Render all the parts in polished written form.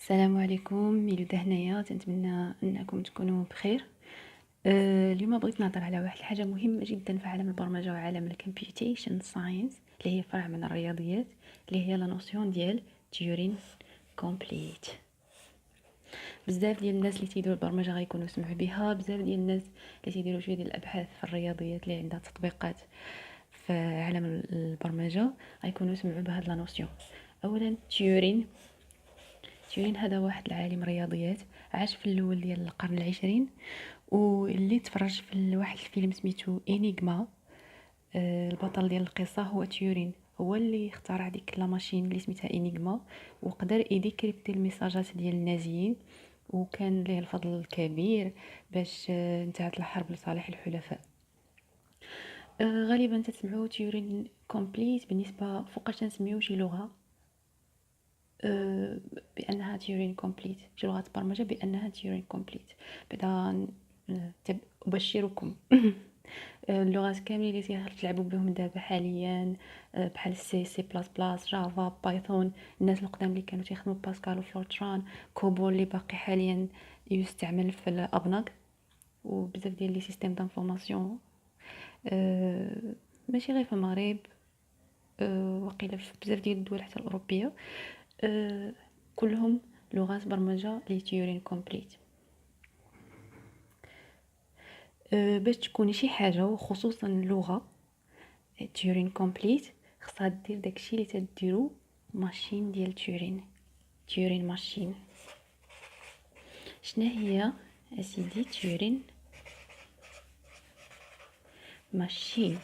السلام عليكم، ميلودة هنايا. تنتمنى انكم تكونوا بخير. اليوم بغيت نهضر على واحد الحاجه مهمه جدا في عالم البرمجه وعالم الكمبيوتيشن ساينس، اللي هي فرع من الرياضيات، اللي هي لا نوسيون ديال تيورين كومبليت. بزاف ديال الناس اللي تيديروا البرمجه غيكونوا سمعوا بها، بزاف ديال الناس اللي تيديروا شويه ديال الابحاث في الرياضيات اللي عندها تطبيقات في عالم البرمجه غيكونوا سمعوا بهاد لا نوسيون. اولا تيورين هذا واحد العالم رياضيات عاش في الاول ديال القرن العشرين، واللي تفرج في واحد الفيلم سميتو انيغما. البطل ديال القصه هو تيورين، هو اللي اخترع ديك لا ماشين اللي سميتها انيغما، وقدر يديكريبتي الميساجات ديال النازيين، وكان ليه الفضل الكبير باش انتهت الحرب لصالح الحلفاء. غالبا تسمعوا تيورين كومبليت بالنسبه فوقاش تنسميو شي لغه بانها تيورين كومبليت، شي لغه برمجه بانها تيورين كومبليت. بعدا ابشركم اللغات كاملين اللي تلعبوا بهم دابا حاليا، بحال سي سي بلاس بلاس، جافا، بايثون. الناس القدام اللي كانوا تيخدموا باسكال وفلورتران، كوبول اللي باقي حاليا يستعمل في الابناغ، وبزاف ديال لي سيستيم دانفورماسيون ماشي غير في المغرب، وقيله في بزاف ديال الدول حتى الاوروبيه، كلهم لغات برمجه لي تيورين كومبليت. باش تكوني شي حاجه وخصوصا اللغه تيورين كومبليت، خصها دير داكشي اللي تديرو ماشين ديال تيورين ماشين. شنو هي اسيدي تيورين ماشين؟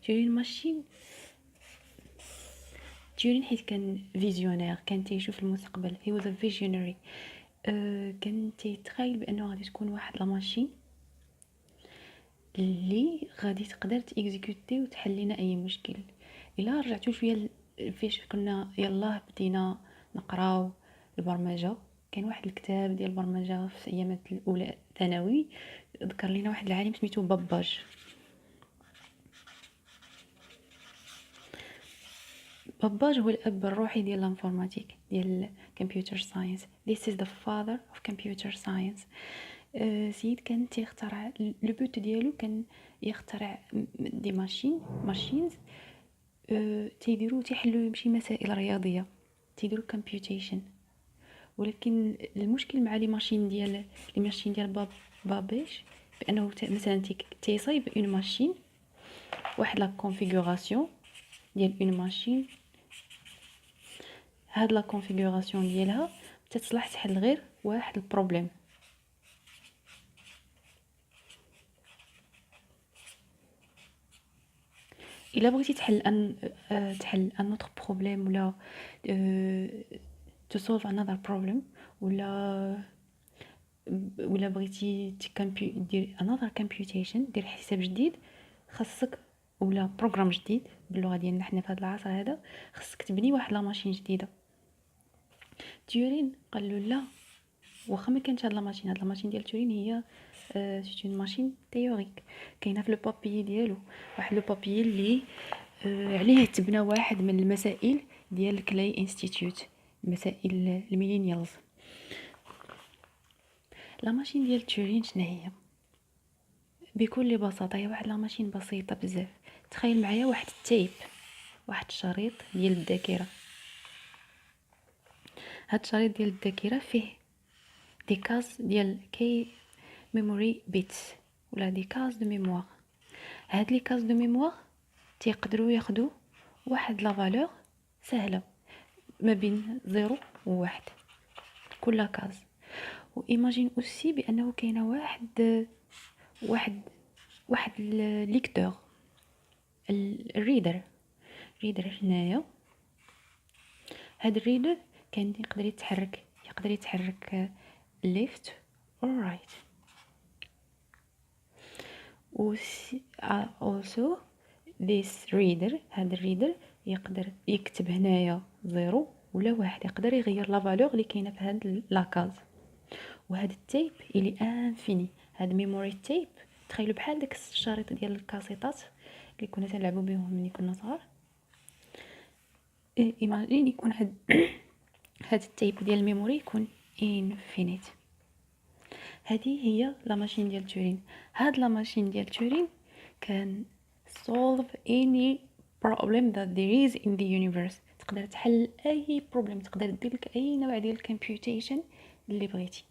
تيورين ماشين، تيورين حيت كان فيزيونير، كان تيشوف المستقبل. هي واز ا فيجنري. كان تيتخيل بانه غادي تكون واحد لا ماشين اللي غادي تقدر تيكزيكوتي وتحل لنا اي مشكل. الا رجعتوا شويه فاش كنا يلاه بدينا نقراو البرمجه، كان واحد الكتاب ديال البرمجه في ايامات الاولى ثانوي، ذكر لنا واحد العالم سميتو باباج. باباج هو الاب الروحي ديال الانفورماتيك، ديال الكمبيوتر ساينس. This is the father of computer science. سيد كان تيخترع، لو بوت ديالو كان يخترع دي ماشينز تيديروا تيحلوا شي مسائل رياضيه، تيديروا كومبيوتيشن. ولكن المشكل مع لي ماشين ديال بابيش بانه مثلا تيصايب اون ماشين، واحد لا كونفيغوراسيون ديال اون ماشين، هاد لا كونفيغوراسيون ديالها تتصلح تحل غير واحد البروبليم. الا بغيتي تحل ان اوتر بروبليم، ولا to solve another problem، ولا بغيتي دير another computation، دير حساب جديد، خاصك، ولا بروغرام جديد باللغه ديالنا حنا في هذا العصر هذا، خاصك تبني واحد لا ماشين جديده. تيورين قال له لا، واخا ما كانش هاد لا ماشين ديال تورين هي سيت اون ماشين تيوريك، كاينه في لو بابي ديالو، واحد لو بابي اللي عليه تبنى واحد من المسائل ديال كلاي انستيتيوت، مسائل الميلينيالز. لا ماشين ديال تورين شنو هي؟ بكل بساطه هي واحد لا ماشين بسيطه بزاف. تخيل معايا واحد التيب، واحد الشريط ديال الذاكره. هاد الشريط ديال الذاكره فيه دي كاز ديال كي ميموري بيتس، ولا دي كاز دو ميموار. هاد لي كاز دو ميموار تيقدروا ياخدوا واحد لا فالور سهله ما بين 0 و 1 كل كاز. وايماجين اوسي بانه كاينه واحد واحد ليكتور، الريدر هنايا. هاد الريدر كان يقدر يتحرك left or right. also this reader، هذا الريدر يقدر يكتب هنايا 0 ولا 1، يقدر يغير لا فالور اللي كاينه في هاد لاكاز. وهاد التيب الى انفيني، هاد ميموري تيب، تخيلوا بحال داك الشريط ديال الكاسيطات اللي كنا تنلعبوا بهم ملي كنا صغار. ايماجين يكون هاد التايب ديال الميموري يكون infinite. هذه هي لا ماشين ديال تورين. هاد لا ماشين ديال تورين كان solve any problem that there is in the universe. تقدر تحل اي بروبليم، تقدر دير لك اي نوع ديال الكمبيوتيشن اللي بغيتي.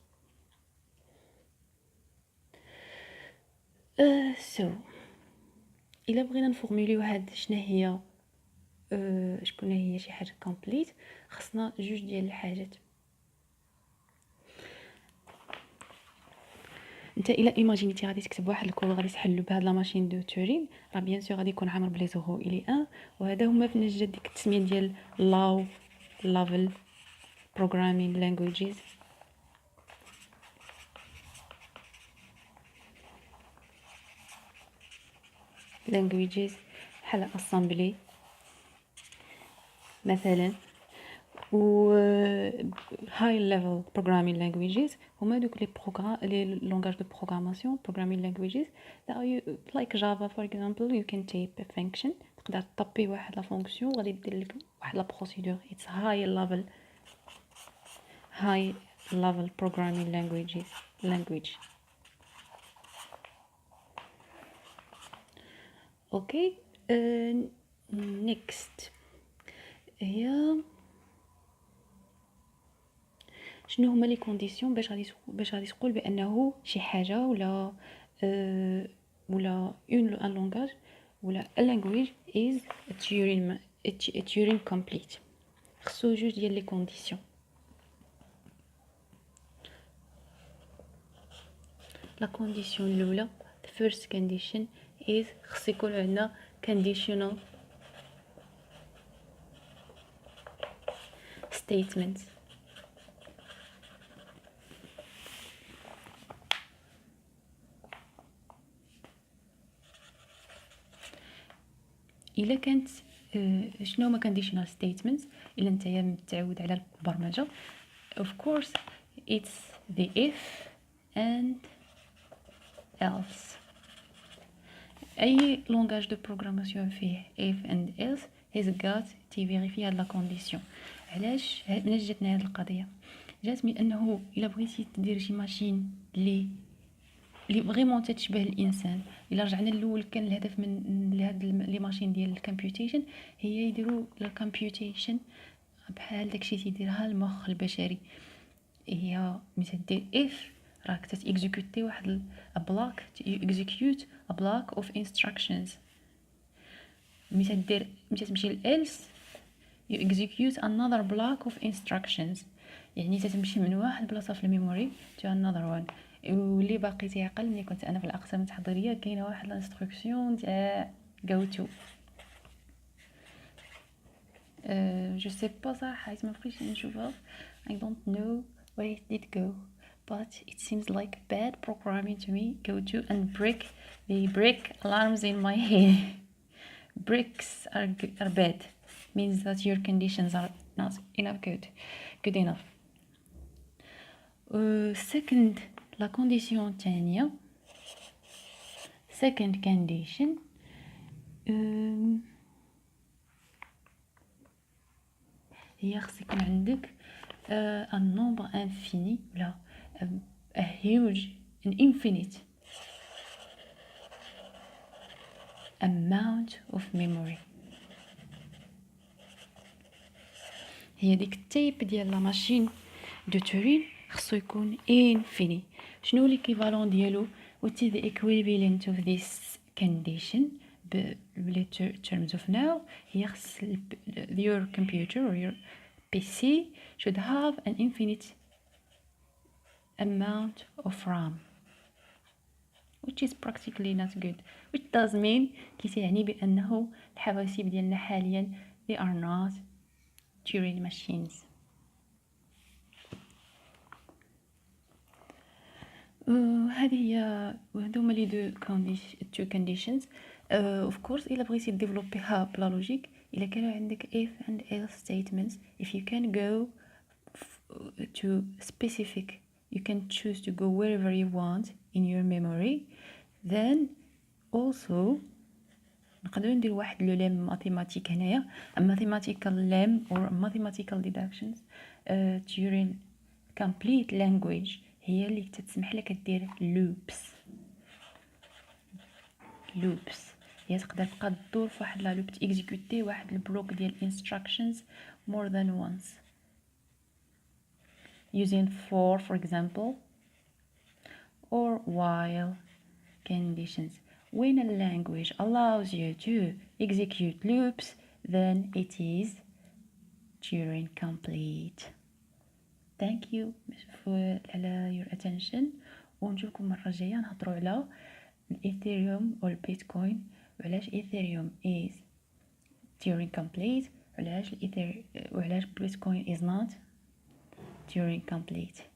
سو الا بغينا نفورموليو هاد شكون هي شي حاجه كومبليت، خصنا جوج ديال الحاجات. انت الا ايماجينيتي غادي تكتب واحد الكود غادي تحلو بهاد لا ماشين دو تورين، راه بيان سور غادي يكون عامر بلي زيرو الي 1، وهذا هما فين جات ديك التسميه ديال لاو ليفل بروغرامين لانجويجز. بحال اسامبلي مثلا، و high level programming languages هما دوك لي لونغاج دو بروغراماسيون programming languages that you like Java for example. you can type a function، تقدر تطبي واحد لا فونكسيون غادي دير لك واحد لا بروسيدور. it's high level programming language. اوكي. next هي شنو هما لي كونديسيون باش غادي تقول بانه شي حاجه ولا ان لونغاج ولا a language is a Turing complete. خصو جوج ديال لي كونديسيون. لا كونديسيون الاولى the first condition is خص يكون عندنا conditional statement. الا كانت شنو هما conditional statements الا نتايا متعود على البرمجه؟ of course it's the if and else. اي لونغاج دو بروغراماسيون فيه if and else has got تيفيريفي هاد لا كونديسيون. علاش جاتنا هاد القضيه؟ جات من انه الا بغيتي دير شي ماشين اللي فريمون تتشبه الانسان. الا رجعنا للاول كان الهدف من هاد لي ماشين ديال الكمبيوتيشن هي يديروا الكمبيوتيشن بحال داكشي تيديرها المخ البشري. هي مثلا دير اف راك تاكزيكوتي واحد بلاك اكزيكيوت ا بلاك اوف انستراكشنز. مثلا تمشي لالس you execute another block of instructions. يعني تتمشي من واحد بلاصه في الميموري to another one. واللي باقي تيعقل ملي كنت انا في الاقسام التحضيريه كاينه واحد الانستركسيون تاع go to je sais pas صراحه ما بقيتش نشوفها. I don't know where it did go but it seems like bad programming to me. go to and break alarms in my head. Bricks are bad means that your conditions are not enough good enough. second la condition تانية second condition هي خص يكون عندك un nombre infini ولا a huge an infinite amount of memory. هي ديك التايب ديال لا ماشين دو تورين خصو يكون infini. شنو ليكيفالون ديالو؟ what is the equivalent of this condition بلي terms of now؟ هي خص your computer or your PC should have an infinite amount of RAM which is practically not good, which does mean كيعني بأنه الحواسيب ديالنا حاليا they are not Turing machines. هذه هي هذوما لي two conditions. of course إلا بغيتي ديفلوبيها بلا لوجيك إلا كانوا عندك if and else statements if you can go to specific you can choose to go wherever you want in your memory then also نقدروا ندير واحد لو لام ماثيماتيك هنايا mathematical لام or mathematical deductions during complete language هي اللي تتسمح لك دير loops هي تقدر تبقى تدور في واحد لا لوب تيكزيكوتي واحد البلوك ديال instructions more than once using for example or while conditions. When a language allows you to execute loops, then it is Turing complete. Thank you for your attention. ونشوفكم المرة الجاية نهضروا على الإيثيريوم أو البيتكوين وعلاش إيثيريوم is Turing complete وعلاش البيتكوين is not Turing complete.